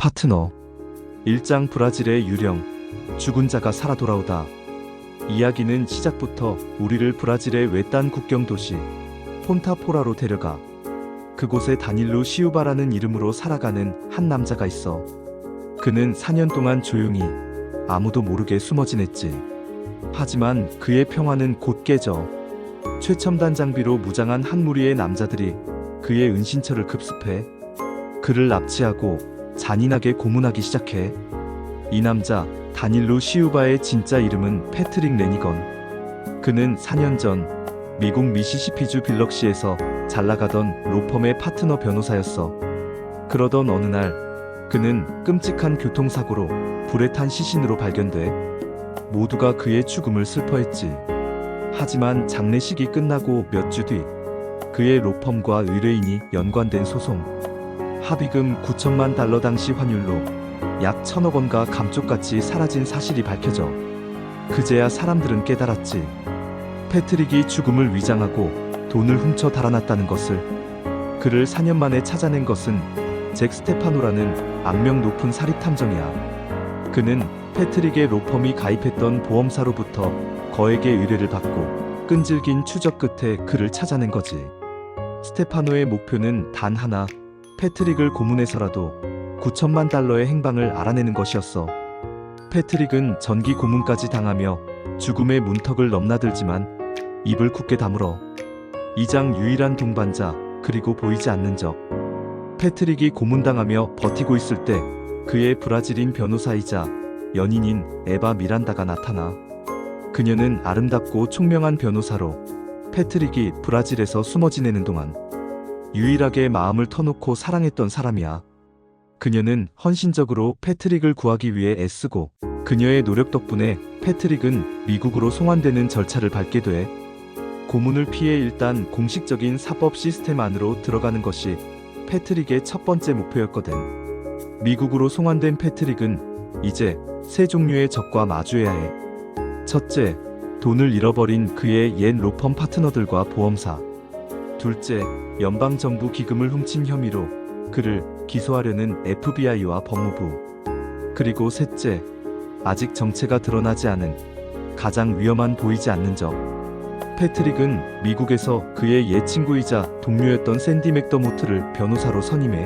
파트너 1장 브라질의 유령 죽은 자가 살아 돌아오다. 이야기는 시작부터 우리를 브라질의 외딴 국경 도시 폰타포라로 데려가. 그곳에 다닐루 시우바라는 이름으로 살아가는 한 남자가 있어. 그는 4년 동안 조용히 아무도 모르게 숨어 지냈지. 하지만 그의 평화는 곧 깨져. 최첨단 장비로 무장한 한 무리의 남자들이 그의 은신처를 급습해 그를 납치하고 잔인하게 고문하기 시작해. 이 남자 다닐루 시우바의 진짜 이름은 패트릭 레니건. 그는 4년 전 미국 미시시피주 빌럭시에서 잘나가던 로펌의 파트너 변호사였어. 그러던 어느 날 그는 끔찍한 교통사고로 불에 탄 시신으로 발견돼 모두가 그의 죽음을 슬퍼했지. 하지만 장례식이 끝나고 몇 주 뒤 그의 로펌과 의뢰인이 연관된 소송, 합의금 9천만 달러 당시 환율로 약 1,000억 원가 감쪽같이 사라진 사실이 밝혀져. 그제야 사람들은 깨달았지. 패트릭이 죽음을 위장하고 돈을 훔쳐 달아났다는 것을. 그를 4년 만에 찾아낸 것은 잭 스테파노라는 악명 높은 사립탐정이야. 그는 패트릭의 로펌이 가입했던 보험사로부터 거액의 의뢰를 받고 끈질긴 추적 끝에 그를 찾아낸 거지. 스테파노의 목표는 단 하나, 패트릭을 고문해서라도 9천만 달러의 행방을 알아내는 것이었어. 패트릭은 전기 고문까지 당하며 죽음의 문턱을 넘나들지만 입을 굳게 다물어. 이장 유일한 동반자, 그리고 보이지 않는 적. 패트릭이 고문당하며 버티고 있을 때 그의 브라질인 변호사이자 연인인 에바 미란다가 나타나. 그녀는 아름답고 총명한 변호사로 패트릭이 브라질에서 숨어 지내는 동안 유일하게 마음을 터놓고 사랑했던 사람이야. 그녀는 헌신적으로 패트릭을 구하기 위해 애쓰고 그녀의 노력 덕분에 패트릭은 미국으로 송환되는 절차를 밟게 돼. 고문을 피해 일단 공식적인 사법 시스템 안으로 들어가는 것이 패트릭의 첫 번째 목표였거든. 미국으로 송환된 패트릭은 이제 세 종류의 적과 마주해야 해. 첫째, 돈을 잃어버린 그의 옛 로펌 파트너들과 보험사. 둘째, 연방정부 기금을 훔친 혐의로 그를 기소하려는 FBI와 법무부. 그리고 셋째, 아직 정체가 드러나지 않은 가장 위험한 보이지 않는 적. 패트릭은 미국에서 그의 옛 친구이자 동료였던 샌디 맥더모트를 변호사로 선임해.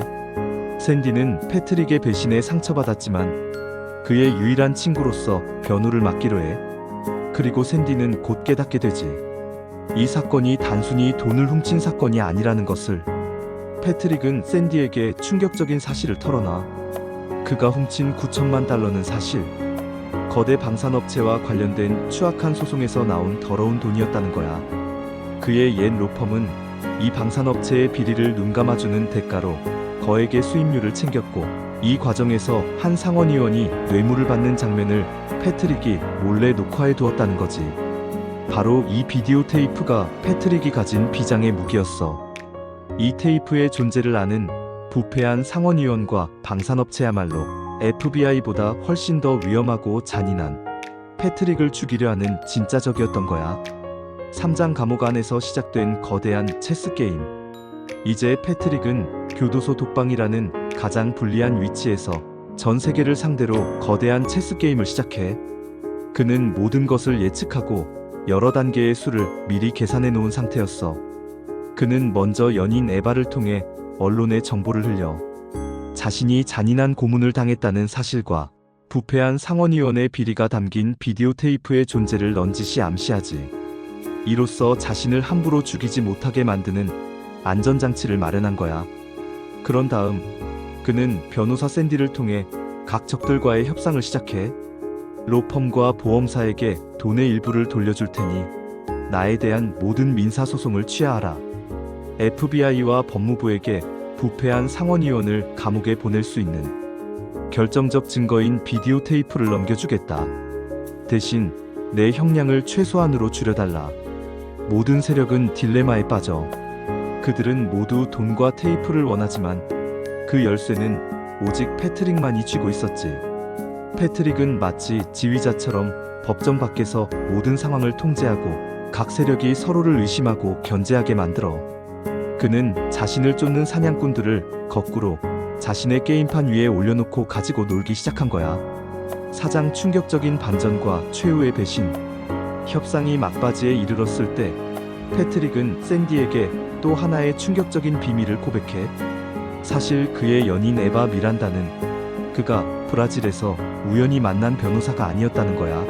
샌디는 패트릭의 배신에 상처받았지만 그의 유일한 친구로서 변호를 맡기로 해. 그리고 샌디는 곧 깨닫게 되지. 이 사건이 단순히 돈을 훔친 사건이 아니라는 것을. 패트릭은 샌디에게 충격적인 사실을 털어놔. 그가 훔친 9천만 달러는 사실 거대 방산업체와 관련된 추악한 소송에서 나온 더러운 돈이었다는 거야. 그의 옛 로펌은 이 방산업체의 비리를 눈감아주는 대가로 거액의 수임료를 챙겼고, 이 과정에서 한 상원의원이 뇌물을 받는 장면을 패트릭이 몰래 녹화해 두었다는 거지. 바로 이 비디오 테이프가 패트릭이 가진 비장의 무기였어. 이 테이프의 존재를 아는 부패한 상원의원과 방산업체야말로 FBI보다 훨씬 더 위험하고 잔인한 패트릭을 죽이려 하는 진짜 적이었던 거야. 3장 감옥 안에서 시작된 거대한 체스 게임. 이제 패트릭은 교도소 독방이라는 가장 불리한 위치에서 전 세계를 상대로 거대한 체스 게임을 시작해. 그는 모든 것을 예측하고 여러 단계의 수를 미리 계산해 놓은 상태였어. 그는 먼저 연인 에바를 통해 언론에 정보를 흘려 자신이 잔인한 고문을 당했다는 사실과 부패한 상원의원의 비리가 담긴 비디오 테이프의 존재를 넌지시 암시하지. 이로써 자신을 함부로 죽이지 못하게 만드는 안전장치를 마련한 거야. 그런 다음 그는 변호사 샌디를 통해 각 적들과의 협상을 시작해. 로펌과 보험사에게 돈의 일부를 돌려줄 테니 나에 대한 모든 민사소송을 취하하라. FBI와 법무부에게 부패한 상원의원을 감옥에 보낼 수 있는 결정적 증거인 비디오 테이프를 넘겨주겠다. 대신 내 형량을 최소한으로 줄여달라. 모든 세력은 딜레마에 빠져. 그들은 모두 돈과 테이프를 원하지만 그 열쇠는 오직 패트릭만이 쥐고 있었지. 패트릭은 마치 지휘자처럼 법정 밖에서 모든 상황을 통제하고 각 세력이 서로를 의심하고 견제하게 만들어. 그는 자신을 쫓는 사냥꾼들을 거꾸로 자신의 게임판 위에 올려놓고 가지고 놀기 시작한 거야. 사장 충격적인 반전과 최후의 배신. 협상이 막바지에 이르렀을 때 패트릭은 샌디에게 또 하나의 충격적인 비밀을 고백해. 사실 그의 연인 에바 미란다는 그가 브라질에서 우연히 만난 변호사가 아니었다는 거야.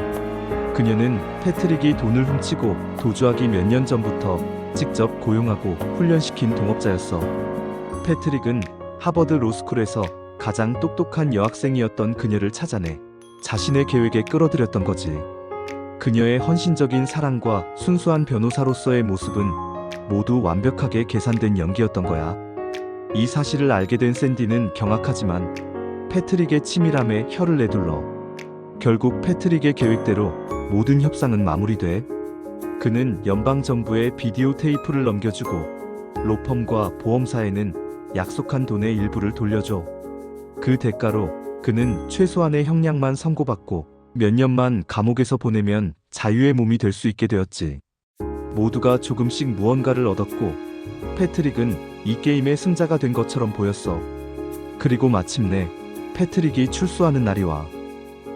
그녀는 패트릭이 돈을 훔치고 도주하기 몇 년 전부터 직접 고용하고 훈련시킨 동업자였어. 패트릭은 하버드 로스쿨에서 가장 똑똑한 여학생이었던 그녀를 찾아내 자신의 계획에 끌어들였던 거지. 그녀의 헌신적인 사랑과 순수한 변호사로서의 모습은 모두 완벽하게 계산된 연기였던 거야. 이 사실을 알게 된 샌디는 경악하지만 패트릭의 치밀함에 혀를 내둘러. 결국 패트릭의 계획대로 모든 협상은 마무리돼. 그는 연방정부에 비디오 테이프를 넘겨주고 로펌과 보험사에는 약속한 돈의 일부를 돌려줘. 그 대가로 그는 최소한의 형량만 선고받고 몇 년만 감옥에서 보내면 자유의 몸이 될 수 있게 되었지. 모두가 조금씩 무언가를 얻었고 패트릭은 이 게임의 승자가 된 것처럼 보였어. 그리고 마침내 패트릭이 출소하는 날이 와.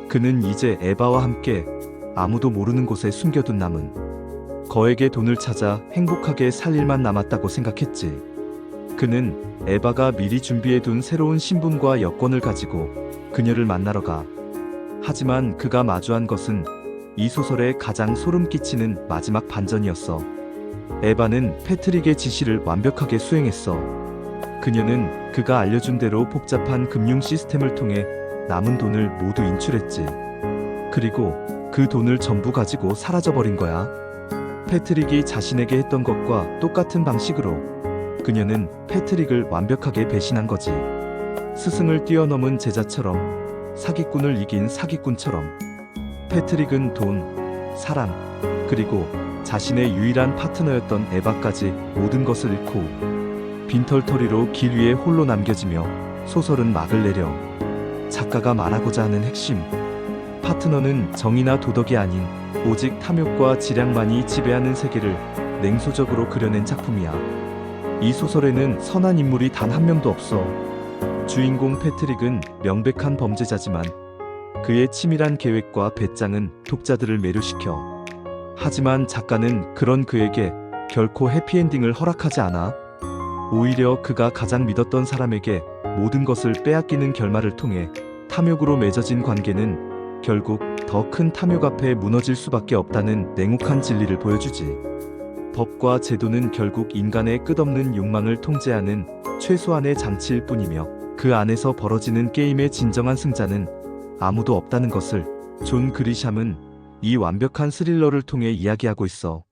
그는 이제 에바와 함께 아무도 모르는 곳에 숨겨둔 남은 거액의 돈을 찾아 행복하게 살 일만 남았다고 생각했지. 그는 에바가 미리 준비해둔 새로운 신분과 여권을 가지고 그녀를 만나러 가. 하지만 그가 마주한 것은 이 소설의 가장 소름 끼치는 마지막 반전이었어. 에바는 패트릭의 지시를 완벽하게 수행했어. 그녀는 그가 알려준 대로 복잡한 금융 시스템을 통해 남은 돈을 모두 인출했지. 그리고 그 돈을 전부 가지고 사라져버린 거야. 패트릭이 자신에게 했던 것과 똑같은 방식으로 그녀는 패트릭을 완벽하게 배신한 거지. 스승을 뛰어넘은 제자처럼, 사기꾼을 이긴 사기꾼처럼. 패트릭은 돈, 사랑, 그리고 자신의 유일한 파트너였던 에바까지 모든 것을 잃고 빈털터리로 길 위에 홀로 남겨지며 소설은 막을 내려. 작가가 말하고자 하는 핵심, 파트너는 정의나 도덕이 아닌 오직 탐욕과 지량만이 지배하는 세계를 냉소적으로 그려낸 작품이야. 이 소설에는 선한 인물이 단 한 명도 없어. 주인공 패트릭은 명백한 범죄자지만 그의 치밀한 계획과 배짱은 독자들을 매료시켜. 하지만 작가는 그런 그에게 결코 해피엔딩을 허락하지 않아. 오히려 그가 가장 믿었던 사람에게 모든 것을 빼앗기는 결말을 통해 탐욕으로 맺어진 관계는 결국 더 큰 탐욕 앞에 무너질 수밖에 없다는 냉혹한 진리를 보여주지. 법과 제도는 결국 인간의 끝없는 욕망을 통제하는 최소한의 장치일 뿐이며 그 안에서 벌어지는 게임의 진정한 승자는 아무도 없다는 것을 존 그리샴은 이 완벽한 스릴러를 통해 이야기하고 있어.